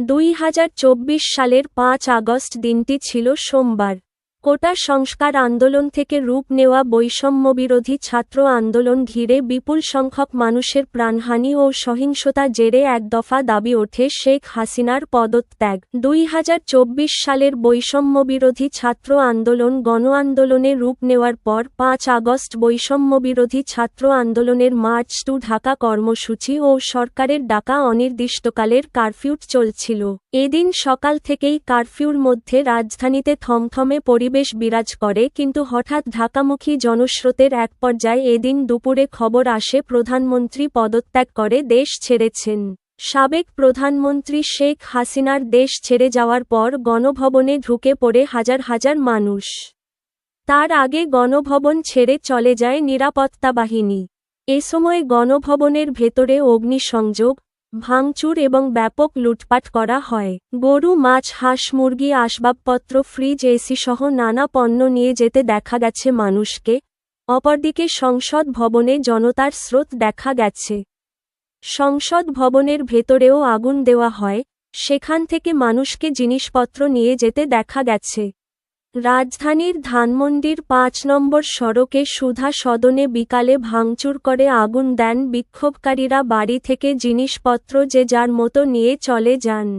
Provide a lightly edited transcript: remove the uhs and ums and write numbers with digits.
2024 সালের 5 আগস্ট দিনটি ছিল সোমবার। কোটা সংস্কার আন্দোলন থেকে রূপ নেওয়া বৈষম্যবিরোধী ছাত্র আন্দোলন ঘিরে বিপুল সংখ্যক মানুষের প্রাণহানি ও সহিংসতা জেরে এক দফা দাবি ওঠে শেখ হাসিনার পদত্যাগ। 2024 সালের বৈষম্যবিরোধী ছাত্র আন্দোলন গণ আন্দোলনে রূপ নেওয়ার পর 5 আগস্ট বৈষম্যবিরোধী ছাত্র আন্দোলনের মার্চ টু ঢাকা কর্মসূচি ও সরকারের ডাকা অনির্দিষ্টকালের কারফিউ চলছিল। এদিন সকাল থেকেই কারফিউর মধ্যে রাজধানীতে থমথমে পরিবেশ বিরাজ করে, কিন্তু হঠাৎ ঢাকামুখী জনস্রোতের এক পর্যায়ে এদিন দুপুরে খবর আসে প্রধানমন্ত্রী পদত্যাগ করে দেশ ছেড়েছেন। সাবেক প্রধানমন্ত্রী শেখ হাসিনার দেশ ছেড়ে যাওয়ার পর গণভবনে ঢুকে পড়ে হাজার হাজার মানুষ। তার আগে গণভবন ছেড়ে চলে যায় নিরাপত্তা বাহিনী। এ সময় গণভবনের ভেতরে অগ্নিসংযোগ, ভাঙচুর এবং ব্যাপক লুটপাট করা হয়। গরু, মাছ, হাঁস, মুরগি, আসবাবপত্র, ফ্রিজ, এসি সহ নানা পণ্য নিয়ে যেতে দেখা গেছে মানুষকে। অপরদিকে সংসদ ভবনে জনতার স্রোত দেখা গেছে। সংসদ ভবনের ভেতরেও আগুন দেওয়া হয়, সেখান থেকে মানুষকে জিনিসপত্র নিয়ে যেতে দেখা গেছে। রাজধানীর ধানমন্ডির 5 নম্বর সড়কে সুধা সদনে বিকালে ভাঙচুর করে আগুন দেন বিক্ষোভকারীরা। বাড়ি থেকে জিনিসপত্র যে যার মতো নিয়ে চলে যান।